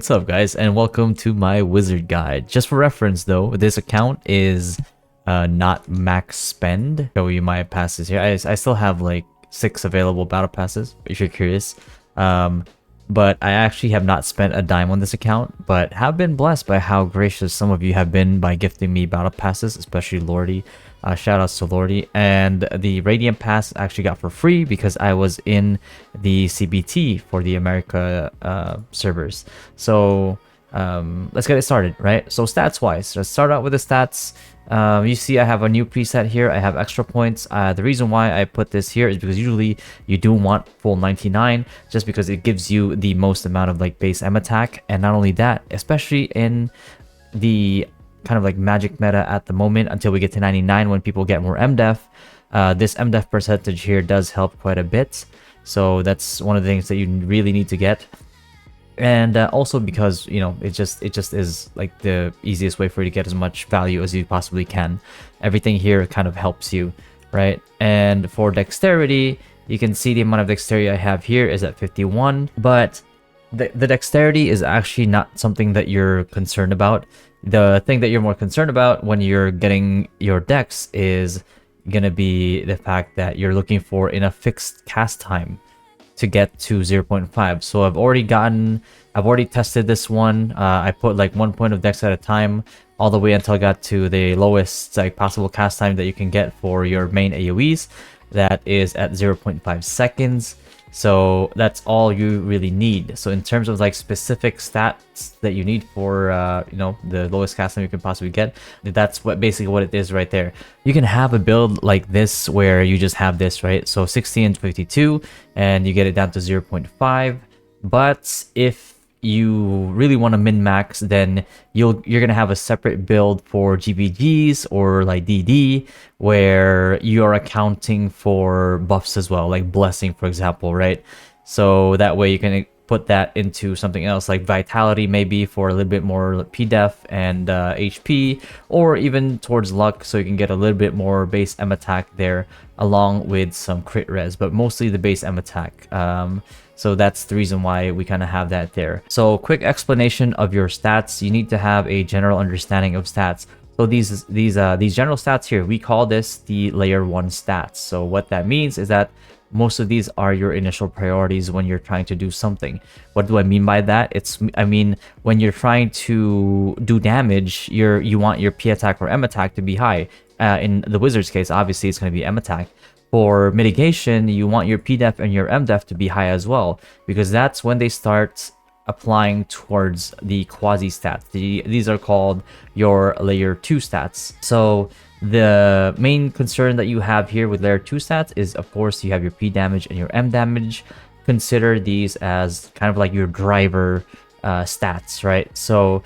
what's up guys, and welcome to my wizard guide. Just for reference though, this account is not max spend. Show you my passes here. I still have like 6 available battle passes if you're curious. But I actually have not spent a dime on this account, but have been blessed by how gracious some of you have been by gifting me battle passes, especially Lordy. Shout outs to Lordy. And the Radiant Pass actually got for free because I was in the CBT for the America servers. So let's get it started, right? So stats wise, let's start out with the stats. You see I have a new preset here. I have extra points. The reason why I put this here is because usually you do want full 99 just because it gives you the most amount of like base M attack. And not only that, especially in the kind of like magic meta at the moment until we get to 99 when people get more MDef, this MDef percentage here does help quite a bit. So that's one of the things that you really need to get. And also because, you know, it just is like the easiest way for you to get as much value as you possibly can. Everything here kind of helps you, right? And for dexterity, you can see the amount of dexterity I have here is at 51, but the dexterity is actually not something that you're concerned about. The thing that you're more concerned about when you're getting your dex is gonna be the fact that you're looking for in a fixed cast time to get to 0.5. So I've already tested this one. I put like 1 point of dex at a time all the way until I got to the lowest like possible cast time that you can get for your main AoEs. That is at 0.5 seconds. So that's all you really need. So in terms of like specific stats that you need for you know, the lowest cast time you can possibly get, that's basically what it is right there. You can have a build like this where you just have this, right? So 60 and 52 and you get it down to 0.5. But if you really want to min-max, then you're gonna have a separate build for GVGs or like DD where you're accounting for buffs as well, like blessing for example, right? So that way you can put that into something else like vitality, maybe for a little bit more pdef and HP, or even towards luck, so you can get a little bit more base M attack there along with some crit res, but mostly the base M attack. So that's the reason why we kind of have that there. So quick explanation of your stats. You need to have a general understanding of stats. So these general stats here, we call this the layer 1 stats. So what that means is that most of these are your initial priorities when you're trying to do something. What do I mean by that? I mean, when you're trying to do damage, you want your P attack or M attack to be high. In the wizard's case, obviously it's going to be M attack. For mitigation, you want your PDef and your MDef to be high as well, because that's when they start applying towards the quasi stats. These are called your layer 2 stats. So the main concern that you have here with layer 2 stats is, of course, you have your P damage and your M damage. Consider these as kind of like your driver stats, right? So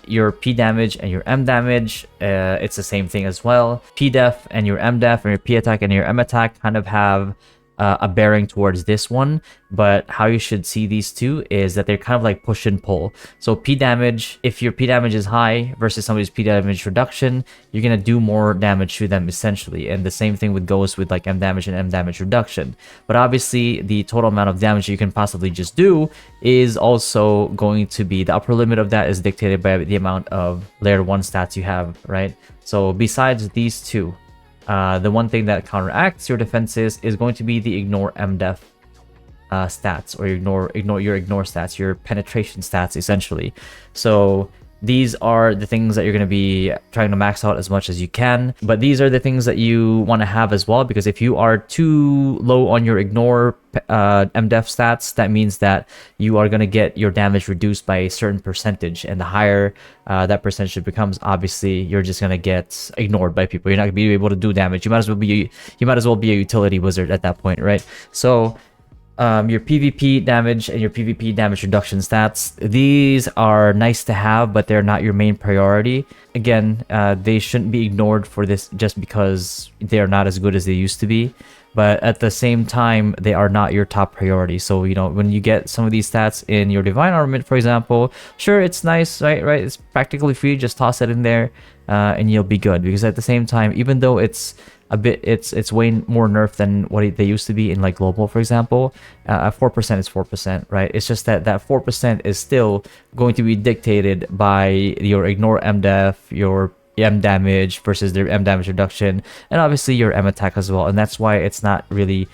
your P damage and your M damage, it's the same thing as well. P def and your M def, and your P attack and your M attack kind of have a bearing towards this one, but how you should see these two is that they're kind of like push and pull. So P damage, if your P damage is high versus somebody's P damage reduction, you're gonna do more damage to them essentially, and the same thing goes with like M damage and M damage reduction. But obviously the total amount of damage you can possibly just do is also going to be, the upper limit of that is dictated by the amount of layer 1 stats you have, right? So besides these two, the one thing that counteracts your defenses is going to be the ignore MDef stats, or ignore stats, your penetration stats essentially. So these are the things that you're going to be trying to max out as much as you can, but these are the things that you want to have as well, because if you are too low on your ignore MDef stats, that means that you are going to get your damage reduced by a certain percentage, and the higher that percentage becomes, obviously you're just going to get ignored by people. You're not going to be able to do damage. You might as well be a utility wizard at that point, right? So your PvP damage and your PvP damage reduction stats, these are nice to have, but they're not your main priority. Again, they shouldn't be ignored for this just because they're not as good as they used to be, but at the same time they are not your top priority. So, you know, when you get some of these stats in your divine armament, for example, sure, it's nice, right, it's practically free, just toss it in there and you'll be good. Because at the same time, even though it's a bit, it's way more nerfed than what they used to be in like global, for example. 4% is 4%, right? It's just that that 4% is still going to be dictated by your ignore MDef, your M damage versus their M damage reduction, and obviously your M attack as well. And that's why it's not really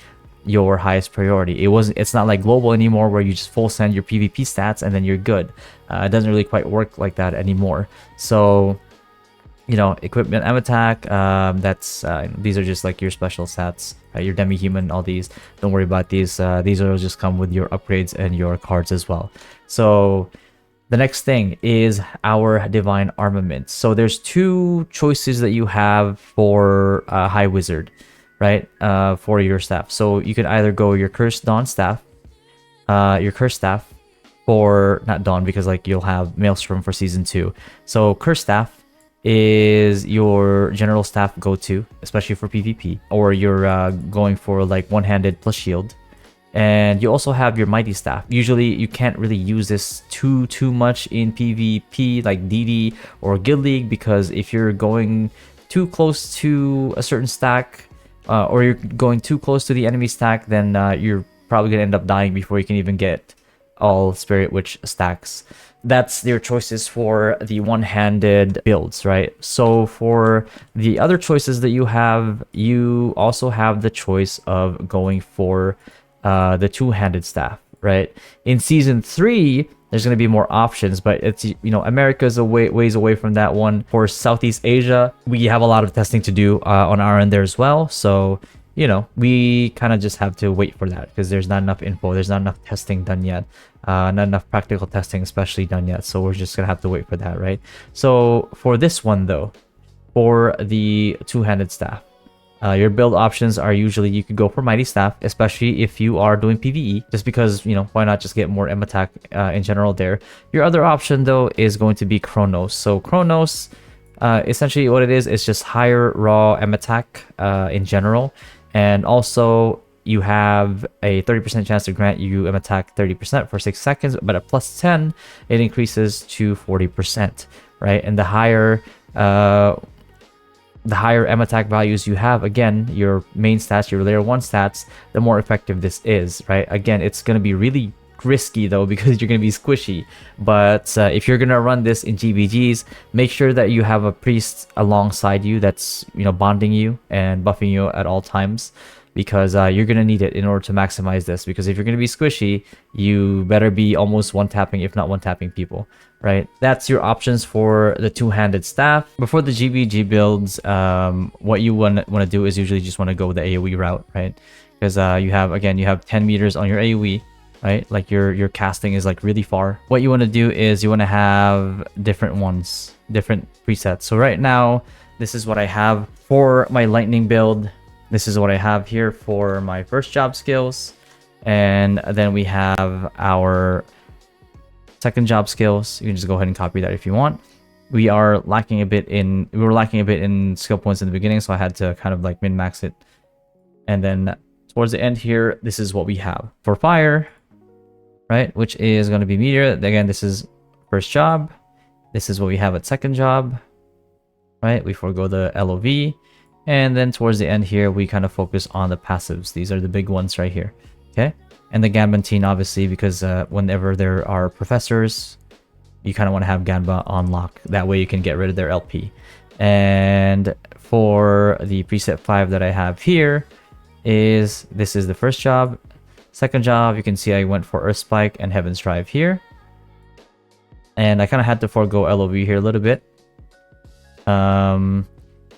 your highest priority. It's not like global anymore where you just full send your PvP stats and then you're good. It doesn't really quite work like that anymore. So, you know, equipment M attack, these are just like your special stats, right? Your demi-human, all these, don't worry about these. These will just come with your upgrades and your cards as well. So the next thing is our divine armament. So there's two choices that you have for high wizard, right? For your staff. So you can either go your cursed dawn staff, your cursed staff, for not dawn because like you'll have maelstrom for season 2. So cursed staff is your general staff go-to, especially for PvP, or you're going for like one-handed plus shield. And you also have your mighty staff. Usually you can't really use this too much in PvP like DD or Guild League, because if you're going too close to a certain stack, or you're going too close to the enemy stack, then you're probably gonna end up dying before you can even get all Spirit Witch stacks. That's their choices for the one-handed builds, right? So for the other choices that you also have the choice of going for the two-handed staff, right? In season 3, there's going to be more options, but it's, you know, America's a ways away from that one. For Southeast Asia, we have a lot of testing to do on our end there as well. So, you know, we kind of just have to wait for that because there's not enough info. There's not enough testing done yet. Not enough practical testing especially done yet. So we're just going to have to wait for that, right? So for this one though, for the two-handed staff, your build options are usually you could go for mighty staff, especially if you are doing PvE, just because, you know, why not just get more M attack in general there. Your other option though is going to be Chronos. So Chronos, essentially what it is just higher raw M attack in general, and also you have a 30% chance to grant you M attack 30% for 6 seconds, but at plus 10 it increases to 40%, right? And the higher M attack values you have, again, your main stats, your layer 1 stats, the more effective this is, right? Again, it's going to be really risky though because you're going to be squishy, but if you're going to run this in GVGs, make sure that you have a priest alongside you that's, you know, bonding you and buffing you at all times, because you're going to need it in order to maximize this. Because if you're going to be squishy, you better be almost one-tapping, if not one-tapping people, right? That's your options for the two-handed staff. Before the GVG builds, what you want to do is usually just want to go with the AoE route, right? Because you have 10 meters on your AoE, right? Like your casting is like really far. What you want to do is you want to have different ones, different presets. So right now, this is what I have for my lightning build. This is what I have here for my first job skills. And then we have our second job skills. You can just go ahead and copy that if you want. We were lacking a bit in skill points in the beginning, so I had to kind of like min-max it. And then towards the end here, this is what we have for fire, right? Which is going to be meteor. Again, this is first job. This is what we have at second job, right? We forego the LOV. And then towards the end here, we kind of focus on the passives. These are the big ones right here, okay? And the Ganbantine, obviously, because whenever there are professors, you kind of want to have Ganba on lock. That way you can get rid of their LP. And for the preset 5 that I have here, this is the first job. Second job, you can see I went for Earth Spike and Heaven's Drive here. And I kind of had to forego LOV here a little bit.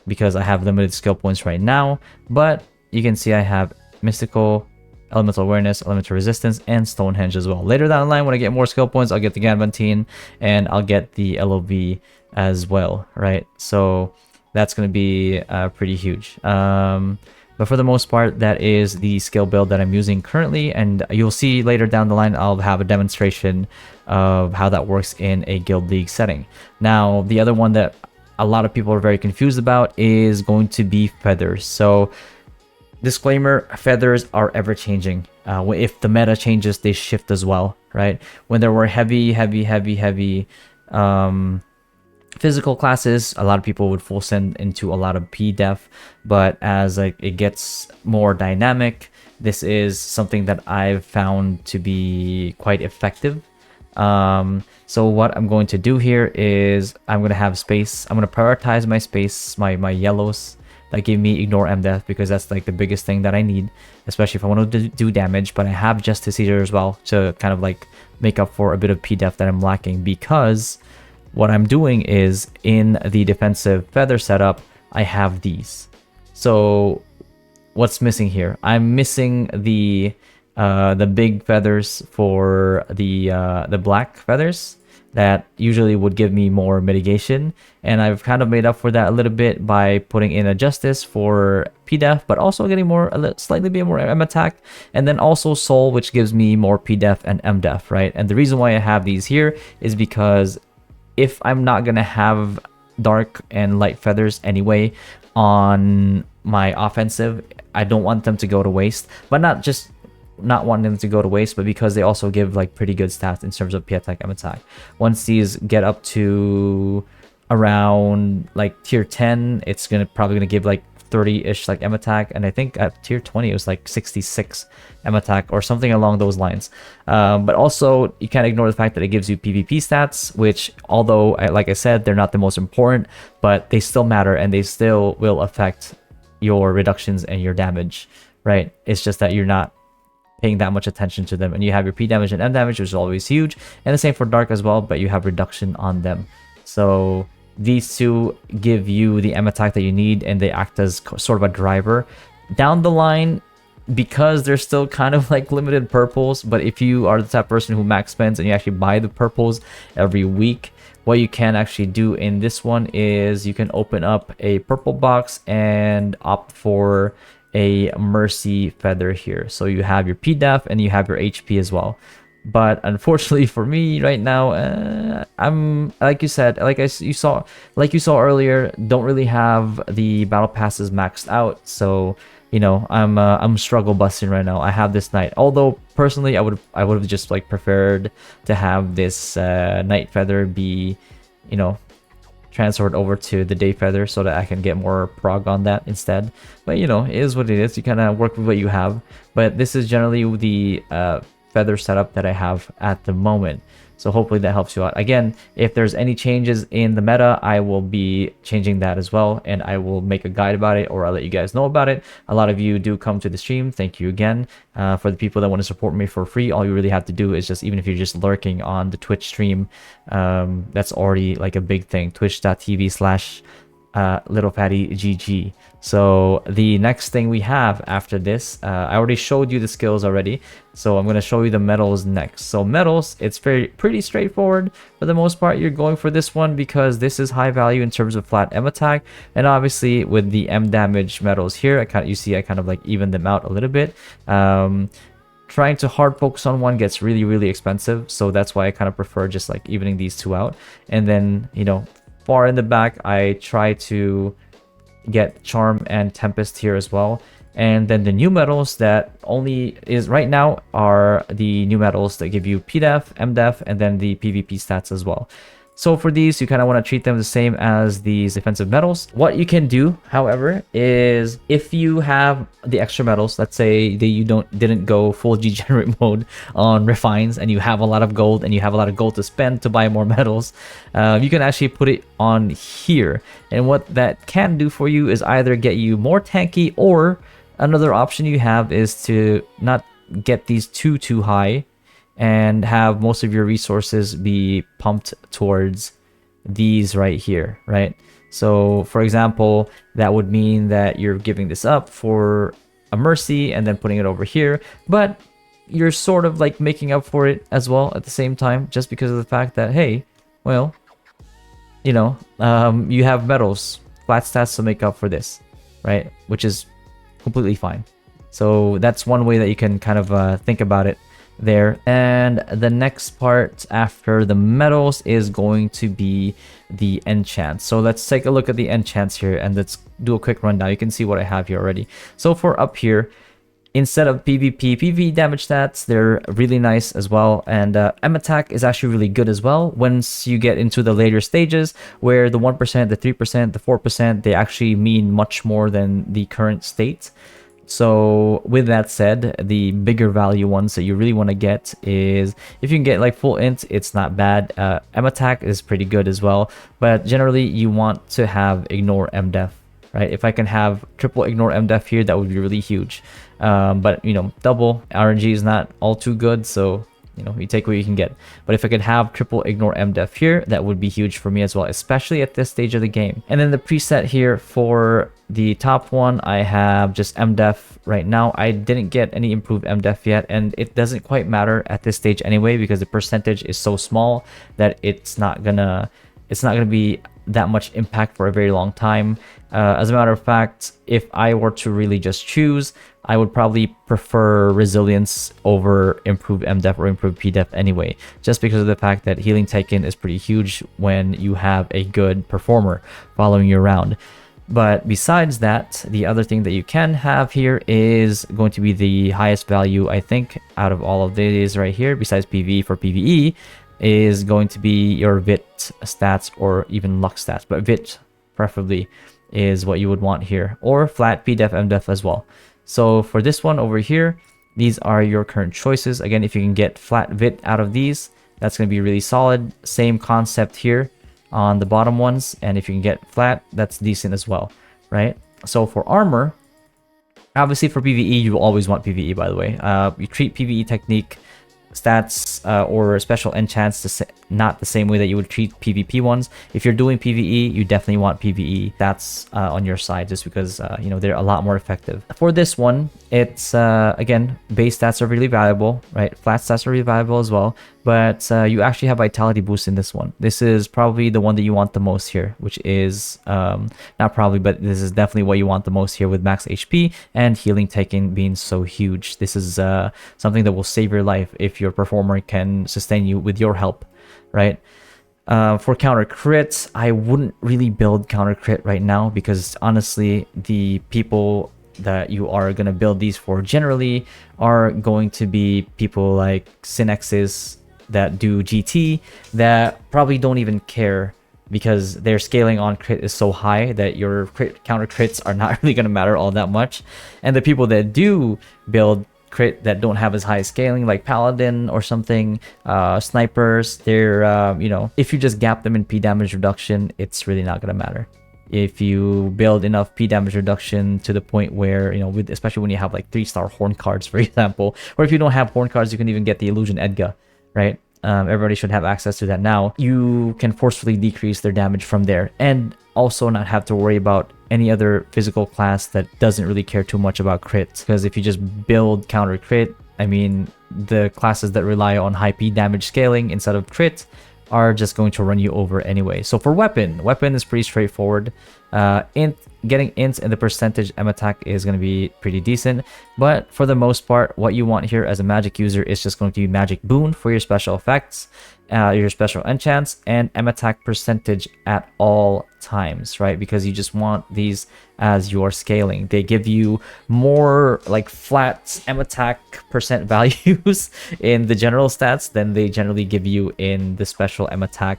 Because I have limited skill points right now, but you can see I have Mystical, Elemental Awareness, Elemental Resistance, and Stonehenge as well. Later down the line, when I get more skill points, I'll get the Ganbantine, and I'll get the LOV as well, right? So that's going to be pretty huge. But for the most part, that is the skill build that I'm using currently, and you'll see later down the line, I'll have a demonstration of how that works in a Guild League setting. Now, the other one that a lot of people are very confused about is going to be feathers. So disclaimer, feathers are ever changing. If the meta changes, they shift as well, right? When there were heavy physical classes, a lot of people would full send into a lot of pdef, but as like it gets more dynamic, this is something that I've found to be quite effective. So what I'm going to do here is I'm going to have space. I'm going to prioritize my space, my yellows that give me ignore mdef, because that's like the biggest thing that I need, especially if I want to do damage. But I have justice here as well to kind of like make up for a bit of pdef that I'm lacking, because what I'm doing is in the defensive feather setup, I have these. So what's missing here? I'm missing the big feathers for the black feathers that usually would give me more mitigation, and I've kind of made up for that a little bit by putting in a justice for pdef, but also getting more slightly bit more m attack, and then also soul, which gives me more pdef and mdef, right? And the reason why I have these here is because if I'm not gonna have dark and light feathers anyway on my offensive, I don't want them to go to waste. But not just not wanting them to go to waste, but because they also give like pretty good stats in terms of P attack, M attack. Once these get up to around like tier 10, it's probably gonna give like 30-ish like M attack, and I think at tier 20 it was like 66 M attack or something along those lines. But also you can't ignore the fact that it gives you PvP stats, which although like I said, they're not the most important, but they still matter and they still will affect your reductions and your damage, right? It's just that you're not paying that much attention to them, and you have your P damage and M damage, which is always huge, and the same for dark as well, but you have reduction on them. So these two give you the M attack that you need, and they act as sort of a driver down the line, because they're still kind of like limited purples. But if you are the type of person who max spends and you actually buy the purples every week, what you can actually do in this one is you can open up a purple box and opt for a mercy feather here. So you have your pdef and you have your HP as well. But unfortunately for me right now, I'm like you said, you saw earlier, don't really have the battle passes maxed out. So you know, I'm struggle busting right now. I have this knight, although personally I would have just like preferred to have this night feather be, you know, transferred over to the day feather so that I can get more prog on that instead. But you know, it is what it is. You kind of work with what you have. But this is generally the feather setup that I have at the moment. So hopefully that helps you out. Again, if there's any changes in the meta, I will be changing that as well, and I will make a guide about it, or I'll let you guys know about it. A lot of you do come to the stream. Thank you again. For the people that want to support me for free, all you really have to do is just, even if you're just lurking on the Twitch stream, that's already like a big thing. Twitch.tv/littlefattygg. So the next thing we have after this, I already showed you the skills already, so I'm going to show you the medals next. So medals, it's pretty straightforward for the most part. You're going for this one because this is high value in terms of flat M attack, and obviously with the M damage medals here, I kind of like even them out a little bit. Trying to hard focus on one gets really expensive, so that's why I kind of prefer just like evening these two out. And then, you know, far in the back, I try to get Charm and Tempest here as well. And then the new medals that only is right now are the new medals that give you PDEF, MDEF, and then the PvP stats as well. So for these, you kind of want to treat them the same as these defensive medals. What you can do, however, is if you have the extra medals, let's say that you didn't go full degenerate mode on refines, and you have a lot of gold, and you have a lot of gold to spend to buy more medals, you can actually put it on here. And what that can do for you is either get you more tanky, or another option you have is to not get these too high, and have most of your resources be pumped towards these right here, right? So for example, that would mean that you're giving this up for a mercy and then putting it over here, but you're sort of like making up for it as well at the same time, just because of the fact that, hey, well, you know, you have medals, flat stats to make up for this, right? Which is completely fine. So that's one way that you can kind of think about it there. And the next part after the medals is going to be the enchants. So let's take a look at the enchants here, and let's do a quick rundown. You can see what I have here already. So for up here, Instead of PvP, PvE damage stats, they're really nice as well. And M attack is actually really good as well once you get into the later stages where the 1%, the 3%, the 4%, they actually mean much more than the current state. So with that said, the bigger value ones that you really want to get is if you can get like full int, it's not bad. M attack is pretty good as well, but generally you want to have ignore mdef, right? If I can have triple ignore mdef here, that would be really huge. But you know, double RNG is not all too good, so you know, you take what you can get. But if I could have triple ignore mdef here, that would be huge for me as well, especially at this stage of the game. And then the preset here for the top one, I have just mdef right now. I didn't get any improved mdef yet, and it doesn't quite matter at this stage anyway, because the percentage is so small that it's not gonna be that much impact for a very long time. As a matter of fact, if I were to really just choose, I would probably prefer resilience over improved mdef or improved pdef anyway, just because of the fact that healing taken is pretty huge when you have a good performer following you around. But besides that, the other thing that you can have here is going to be the highest value, I think, out of all of these right here, besides PvE for PvE, is going to be your VIT stats or even luck stats, but VIT preferably is what you would want here, or flat pdef mdef as well. So for this one over here, these are your current choices. Again, if you can get flat VIT out of these, that's going to be really solid. Same concept here on the bottom ones, and if you can get flat, that's decent as well, right? So for armor, obviously for PvE, you will always want PvE, by the way. You treat PvE technique stats or special enchants not the same way that you would treat PvP ones. If you're doing PvE, you definitely want PvE stats on your side, just because you know, they're a lot more effective. For this one, it's again, base stats are really valuable, right? Flat stats are really valuable as well, but you actually have vitality boost in this one. This is probably the one that you want the most here, which is not probably, but this is definitely what you want the most here, with max HP and healing taken being so huge. This is something that will save your life if your performer can sustain you with your help, right? For counter crits, I wouldn't really build counter crit right now, because honestly, the people that you are going to build these for generally are going to be people like Synexes that do GT that probably don't even care, because their scaling on crit is so high that your counter crits are not really going to matter all that much. And the people that do build crit that don't have as high scaling, like Paladin or something, snipers, they're you know, if you just gap them in P damage reduction, it's really not going to matter. If you build enough P damage reduction to the point where, you know, with, especially when you have like 3-star horn cards, for example, or if you don't have horn cards, you can even get the illusion Edga, right? Everybody should have access to that now. You can forcefully decrease their damage from there, and also not have to worry about any other physical class that doesn't really care too much about crits. Because if you just build counter crit, I mean, the classes that rely on high P damage scaling instead of crit are just going to run you over anyway. So for weapon is pretty straightforward. Getting int and the percentage M attack is going to be pretty decent, but for the most part, what you want here as a magic user is just going to be magic boon for your special effects, your special enchants, and M attack percentage at all times, right? Because you just want these as your scaling. They give you more like flat M attack percent values in the general stats than they generally give you in the special M attack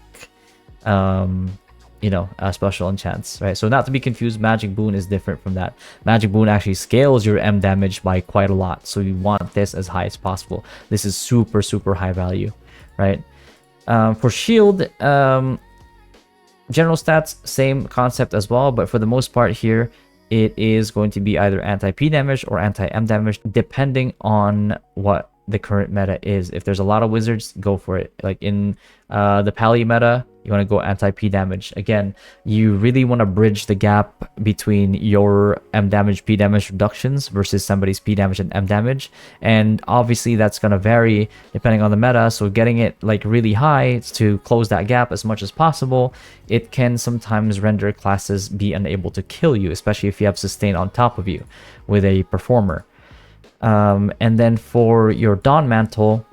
you know, special enchants, right? So not to be confused, magic boon is different from that. Magic boon actually scales your M damage by quite a lot, so you want this as high as possible. This is super high value, right? For shield, general stats, same concept as well, but for the most part here, it is going to be either anti-P damage or anti-M damage, depending on what the current meta is. If there's a lot of wizards, go for it. Like in the Pally meta, you want to go anti-P damage. Again, you really want to bridge the gap between your M damage, P damage reductions versus somebody's P damage and M damage. And obviously that's going to vary depending on the meta. So getting it like really high to close that gap as much as possible, it can sometimes render classes be unable to kill you, especially if you have sustain on top of you with a performer. And then for your Dawn Mantle,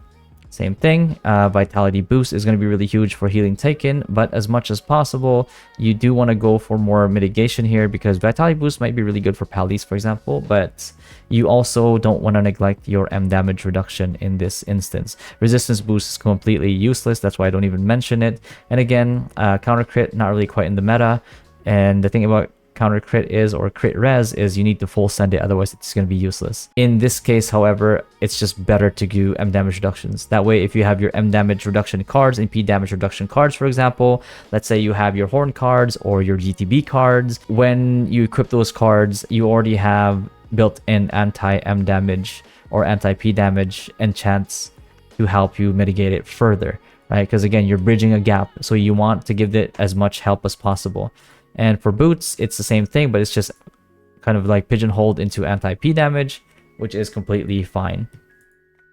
Same thing, Vitality Boost is going to be really huge for healing taken, but as much as possible, you do want to go for more mitigation here because Vitality Boost might be really good for Palies, for example, but you also don't want to neglect your M damage reduction in this instance. Resistance Boost is completely useless, that's why I don't even mention it. And again, counter crit, not really quite in the meta, and the thing about counter crit is, or crit res is, you need to full send it, otherwise it's going to be useless. In this case, however, it's just better to do M damage reductions. That way, if you have your M damage reduction cards and P damage reduction cards, for example, let's say you have your horn cards or your GTB cards, when you equip those cards, you already have built-in anti-M damage or anti-P damage enchants to help you mitigate it further, right? Because again, you're bridging a gap, so you want to give it as much help as possible. And for boots, it's the same thing, but it's just kind of like pigeonholed into anti-P damage, which is completely fine,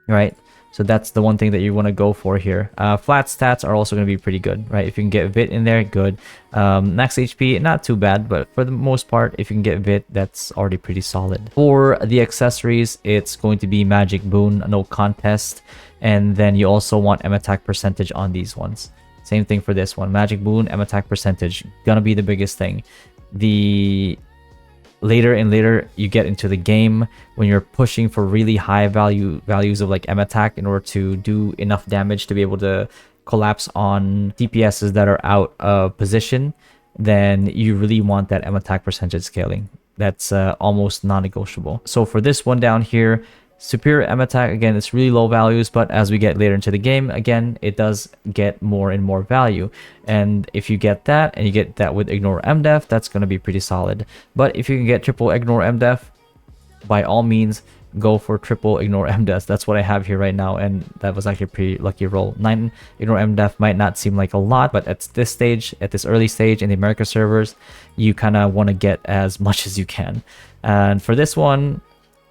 right? So that's the one thing that you want to go for here. Flat stats are also going to be pretty good, right? If you can get Vit in there, good. Max HP, not too bad, but for the most part, if you can get Vit, that's already pretty solid. For the accessories, it's going to be Magic Boon, no contest. And then you also want M attack percentage on these ones. Same thing for this one. Magic Boon, M attack percentage, gonna be the biggest thing. The later and later you get into the game, when you're pushing for really high values of like M attack in order to do enough damage to be able to collapse on DPSs that are out of position, then you really want that M attack percentage scaling. That's almost non-negotiable. So for this one down here, superior M attack, again, it's really low values, but as we get later into the game, again, it does get more and more value. And if you get that, and you get that with ignore MDef, that's going to be pretty solid. But if you can get triple ignore MDef, by all means, go for triple ignore MDef. That's what I have here right now, and that was actually a pretty lucky roll. 9 ignore MDef might not seem like a lot, but at this stage, at this early stage in the America servers, you kind of want to get as much as you can. And for this one,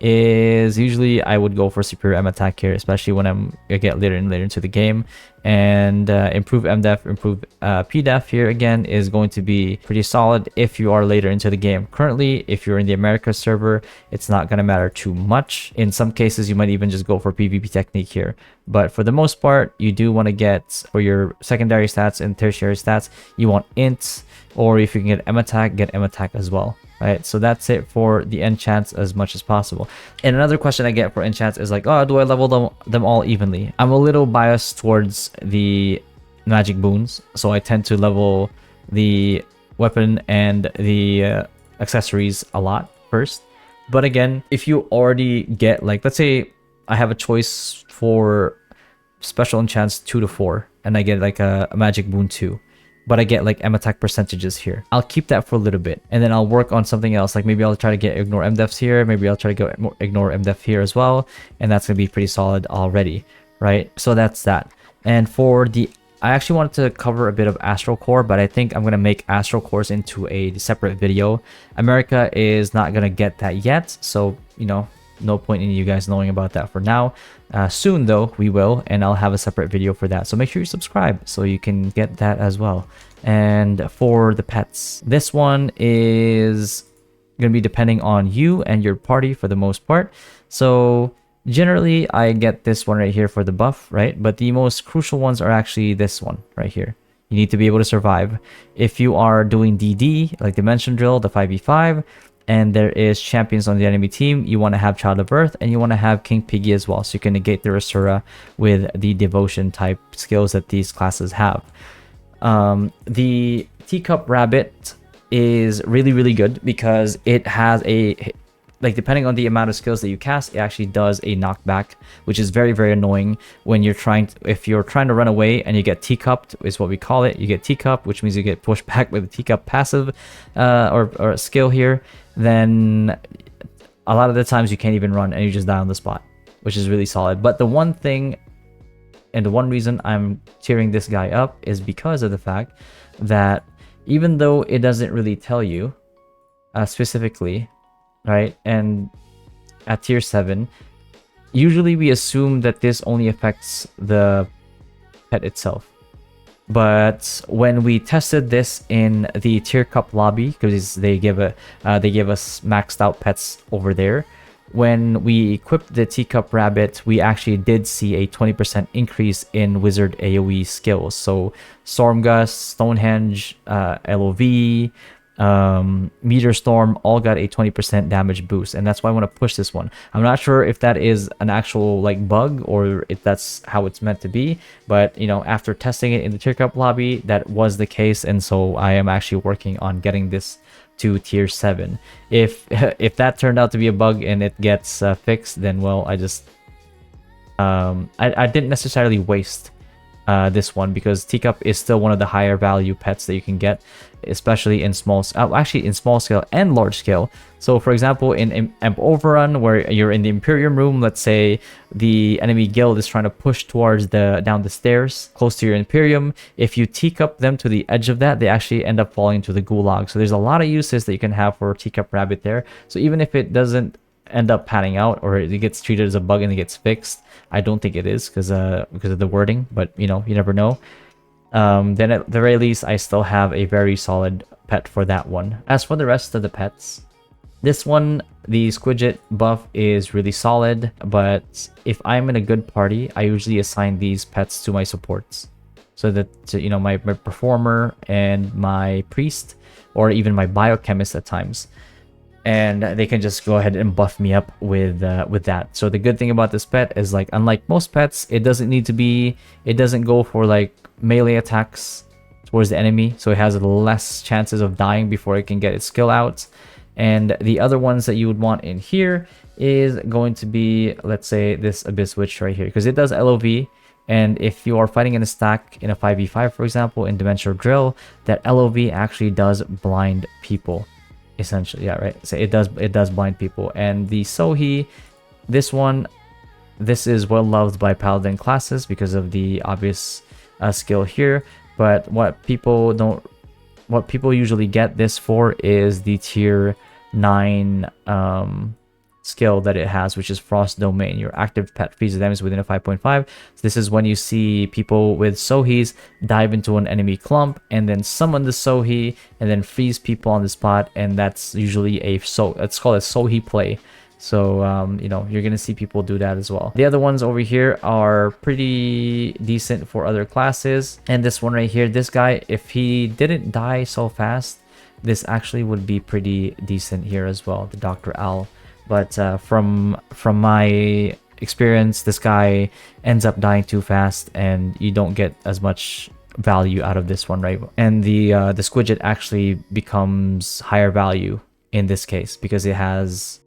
is usually I would go for superior M attack here, especially when I get later and later into the game. And improve MDef, improve PDef here again is going to be pretty solid if you are later into the game. Currently, if you're in the America server, it's not going to matter too much. In some cases, you might even just go for PvP technique here. But for the most part, you do want to get, for your secondary stats and tertiary stats, you want int, or if you can get M attack, get M attack as well. Right, so that's it for the enchants as much as possible. And another question I get for enchants is like, oh, do I level them all evenly? I'm a little biased towards the magic boons, so I tend to level the weapon and the accessories a lot first. But again, if you already get, like, let's say I have a choice for special enchants 2 to 4, and I get like a magic boon 2. But I get like M attack percentages here. I'll keep that for a little bit, and then I'll work on something else. Like maybe I'll try to get ignore MDefs here. Maybe I'll try to get ignore MDef here as well, and that's gonna be pretty solid already, right? So that's that. And for the, I actually wanted to cover a bit of Astral Core, but I think I'm gonna make Astral Cores into a separate video. America is not gonna get that yet, so you know, no point in you guys knowing about that for now. Soon though, we will, and I'll have a separate video for that, so make sure you subscribe so you can get that as well. And for the pets, this one is gonna be depending on you and your party for the most part. So generally I get this one right here for the buff, right? But the most crucial ones are actually this one right here. You need to be able to survive. If you are doing DD, like Dimension Drill, the 5v5, and there is champions on the enemy team, you want to have Child of Earth, and you want to have King Piggy as well, so you can negate the Rasura with the devotion type skills that these classes have. The Teacup Rabbit is really good because it has a, like, depending on the amount of skills that you cast, it actually does a knockback, which is very annoying when you're trying to, if you're trying to run away and you get teacupped, is what we call it. You get teacupped, which means you get pushed back with a teacup passive or skill here. Then a lot of the times you can't even run and you just die on the spot, which is really solid. But the one thing, and the one reason I'm tearing this guy up, is because of the fact that even though it doesn't really tell you specifically, right, and at tier 7, usually we assume that this only affects the pet itself. But when we tested this in the tier cup lobby, because they give us maxed out pets over there, when we equipped the Teacup Rabbit, we actually did see a 20% increase in Wizard AoE skills. So Storm Gust, Stonehenge, LOV, Meteor Storm all got a 20% damage boost, and that's why I want to push this one. I'm not sure if that is an actual like bug or if that's how it's meant to be, but you know, after testing it in the Teacup lobby, that was the case, and so I am actually working on getting this to tier 7. If that turned out to be a bug and it gets fixed, then well, I just I didn't necessarily waste this one, because Teacup is still one of the higher value pets that you can get, especially in actually in small scale and large scale. So for example, in Imp Overrun, where you're in the Imperium room, let's say the enemy guild is trying to push towards down the stairs close to your Imperium. If you Teacup them to the edge of that, they actually end up falling into the Gulag. So there's a lot of uses that you can have for Teacup Rabbit there. So even if it doesn't end up panning out, or it gets treated as a bug and it gets fixed, I don't think it is, because of the wording, but you know, you never know. Then at the very least, I still have a very solid pet for that one. As for the rest of the pets, this one, the Squidget buff is really solid, but if I'm in a good party, I usually assign these pets to my supports, so that, you know, my performer and my priest, or even my biochemist at times, and they can just go ahead and buff me up with that. So the good thing about this pet is, like, unlike most pets, it doesn't go for like melee attacks towards the enemy, so it has less chances of dying before it can get its skill out. And the other ones that you would want in here is going to be, let's say, this Abyss Witch right here, because it does LOV. And if you are fighting in a stack in a 5v5, for example, in Dimensional Drill, that LOV actually does blind people. Essentially, yeah, right. So it does blind people. And the Sohi, this is well loved by Paladin classes because of the obvious skill here. But what people usually get this for is the tier 9 skill that it has, which is Frost Domain. Your active pet freezes damage within a 5.5. So this is when you see people with Sohis dive into an enemy clump and then summon the Sohi and then freeze people on the spot, and that's usually it's called a Sohi play. So you know, you're gonna see people do that as well. The other ones over here are pretty decent for other classes, and this one right here, this guy, if he didn't die so fast, this actually would be pretty decent here as well, the Dr. Owl. But from my experience, this guy ends up dying too fast, and you don't get as much value out of this one, right? And the Squidget actually becomes higher value in this case, because it has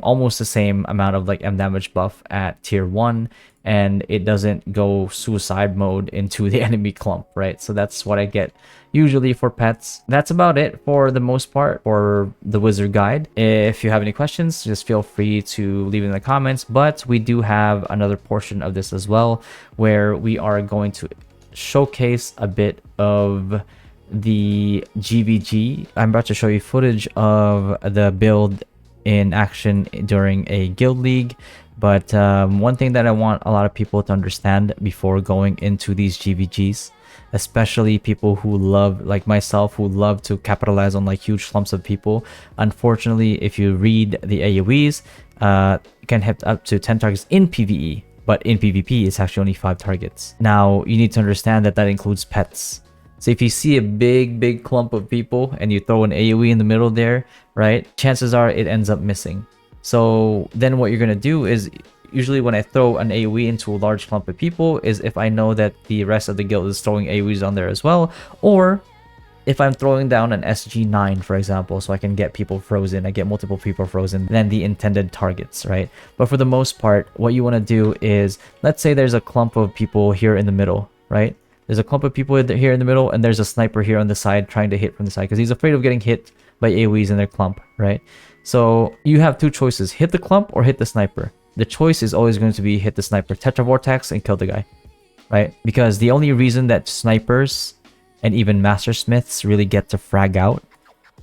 almost the same amount of like M damage buff at tier 1, and it doesn't go suicide mode into the enemy clump, right? So that's what I get usually for pets. That's about it for the most part for the wizard guide. If you have any questions, just feel free to leave it in the comments, but we do have another portion of this as well, where we are going to showcase a bit of the GVG. I'm about to show you footage of the build in action during a guild league. But one thing that I want a lot of people to understand before going into these GVGs, especially people who love, like myself, who love to capitalize on like huge clumps of people. Unfortunately, if you read the AoEs, you can hit up to 10 targets in PvE, but in PvP, it's actually only 5 targets. Now, you need to understand that that includes pets. So if you see a big clump of people and you throw an AoE in the middle there, right, chances are it ends up missing. So then what you're going to do is, usually when I throw an AoE into a large clump of people, is if I know that the rest of the guild is throwing AoEs on there as well, or if I'm throwing down an SG9, for example, so I can get people frozen, I get multiple people frozen than the intended targets, right? But for the most part, what you want to do is, let's say there's a clump of people here in the middle, right? There's a clump of people here in the middle, and there's a sniper here on the side trying to hit from the side because he's afraid of getting hit by AoEs in their clump, right? So you have two choices: hit the clump or hit the sniper. The choice is always going to be hit the sniper, Tetra Vortex, and kill the guy, right? Because the only reason that snipers and even Master Smiths really get to frag out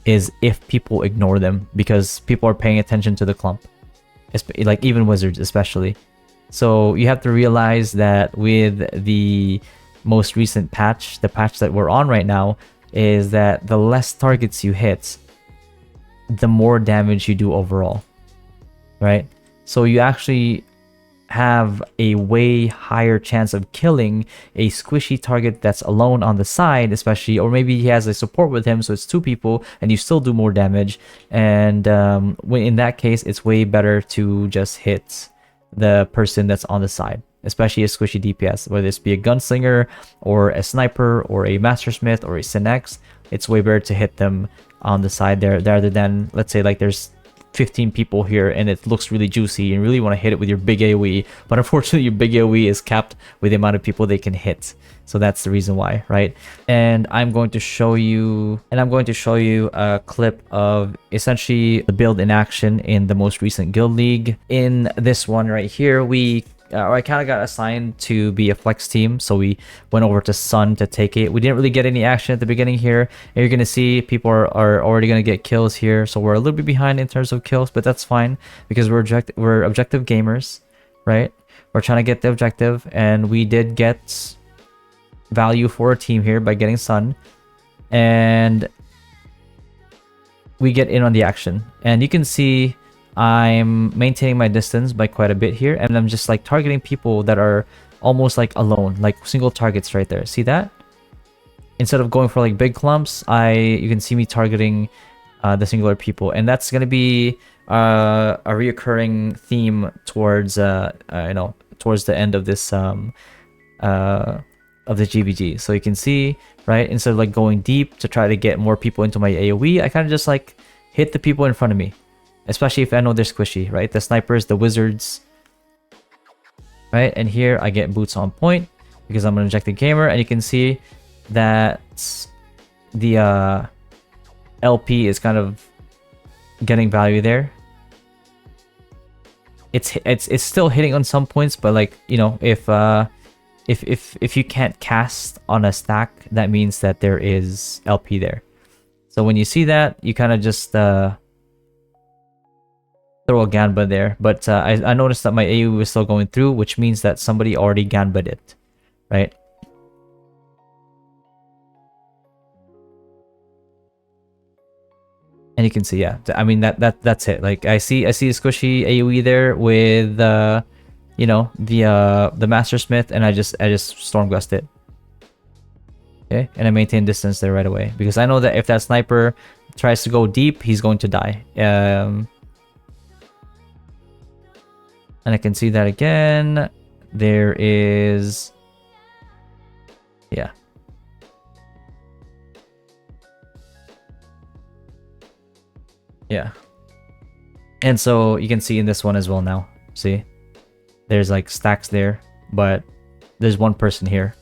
is if people ignore them, because people are paying attention to the clump, like even wizards especially. So you have to realize that with the most recent patch, the patch that we're on right now, is that the less targets you hit, the more damage you do overall, right? So you actually have a way higher chance of killing a squishy target that's alone on the side, especially, or maybe he has a support with him, so it's two people and you still do more damage. And in that case, it's way better to just hit the person that's on the side, especially a squishy DPS, whether this be a gunslinger or a sniper or a mastersmith or a Synex. It's way better to hit them on the side there rather than, let's say, like there's 15 people here and it looks really juicy and really want to hit it with your big AoE, but unfortunately your big AoE is capped with the amount of people they can hit. So that's the reason why, right? And I'm going to show you a clip of essentially the build in action in the most recent guild league. In this one right here, I kind of got assigned to be a flex team, so we went over to Sun to take it. We didn't really get any action at the beginning here, and you're gonna see people are already gonna get kills here, so we're a little bit behind in terms of kills, but that's fine because we're objective gamers, right? We're trying to get the objective, and we did get value for a team here by getting Sun, and we get in on the action, and you can see I'm maintaining my distance by quite a bit here, and I'm just like targeting people that are almost like alone, like single targets right there. See that? Instead of going for like big clumps, you can see me targeting the singular people, and that's gonna be a reoccurring theme towards towards the end of this of the GVG. So you can see, right, instead of like going deep to try to get more people into my AoE, I kind of just like hit the people in front of me. Especially if I know they're squishy, right? The snipers, the wizards, right? And here I get boots on point because I'm an objective gamer, and you can see that the LP is kind of getting value there. It's still hitting on some points, but like, you know, if you can't cast on a stack, that means that there is LP there. So when you see that, you kind of just throw a Ganba there, but I noticed that my AoE was still going through, which means that somebody already Ganba'd it, right? And you can see, yeah, I mean that's it. Like I see a squishy AoE there with you know, the Mastersmith, and I just Stormgust it. Okay, and I maintain distance there right away because I know that if that sniper tries to go deep, he's going to die. And I can see that again. There is... Yeah. Yeah. And so you can see in this one as well now. See? There's like stacks there, but there's one person here.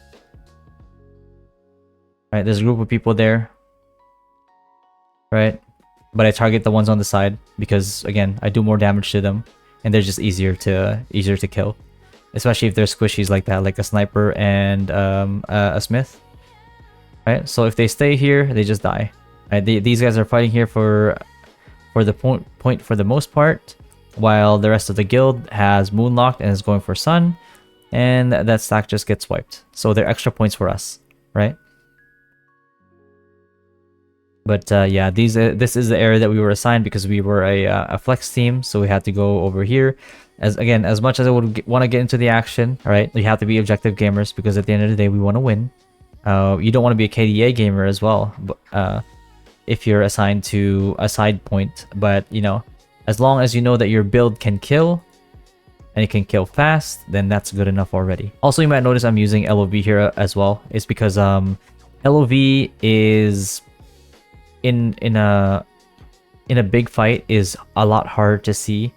Right? There's a group of people there. Right? But I target the ones on the side because, again, I do more damage to them. And they're just easier to kill, especially if they're squishies like that, like a sniper and a smith. Right, so if they stay here, they just die. Right? These guys are fighting here for the point for the most part, while the rest of the guild has Moonlocked and is going for Sun, and that stack just gets wiped. So they're extra points for us, right? But yeah, this is the area that we were assigned because we were a flex team, so we had to go over here. As much as I would want to get into the action, all right, you have to be objective gamers because at the end of the day, we want to win. You don't want to be a KDA gamer as well, if you're assigned to a side point. But you know, as long as you know that your build can kill, and it can kill fast, then that's good enough already. Also, you might notice I'm using LOV here as well. It's because LOV is in a big fight is a lot harder to see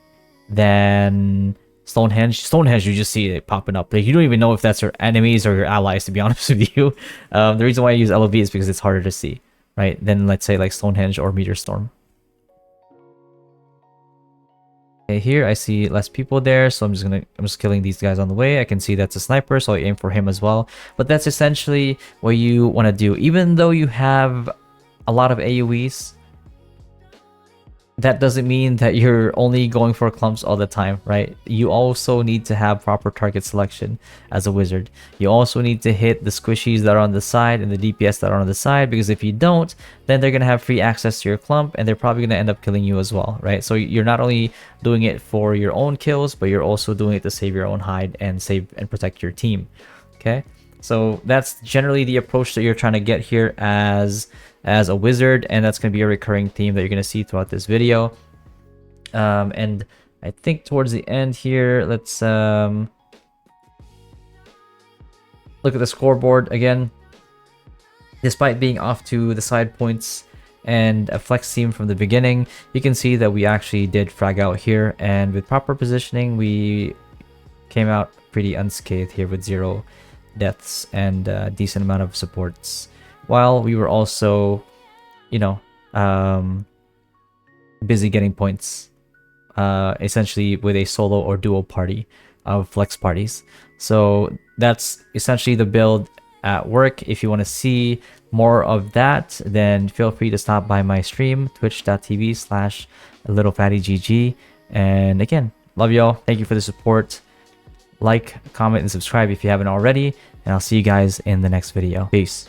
than Stonehenge. Stonehenge, you just see it popping up. Like, you don't even know if that's your enemies or your allies, to be honest with you. The reason why I use LOV is because it's harder to see, right? Than, let's say, like Stonehenge or Meteor Storm. Okay, here I see less people there, so I'm just killing these guys on the way. I can see that's a sniper, so I aim for him as well. But that's essentially what you want to do. Even though you have a lot of AoEs, that doesn't mean that you're only going for clumps all the time, right? You also need to have proper target selection as a wizard. You also need to hit the squishies that are on the side and the DPS that are on the side, because if you don't, then they're going to have free access to your clump and they're probably going to end up killing you as well, right? So you're not only doing it for your own kills, but you're also doing it to save your own hide and save and protect your team. Okay, so that's generally the approach that you're trying to get here as a wizard, and that's going to be a recurring theme that you're going to see throughout this video. And I think towards the end here, let's look at the scoreboard again. Despite being off to the side points and a flex team from the beginning, you can see that we actually did frag out here, and with proper positioning we came out pretty unscathed here with 0 deaths and a decent amount of supports, while we were also, you know, busy getting points, essentially with a solo or duo party of flex parties. So that's essentially the build at work. If you want to see more of that, then feel free to stop by my stream, twitch.tv/littlefattygg. And again, love y'all. Thank you for the support. Like, comment, and subscribe if you haven't already, and I'll see you guys in the next video. Peace.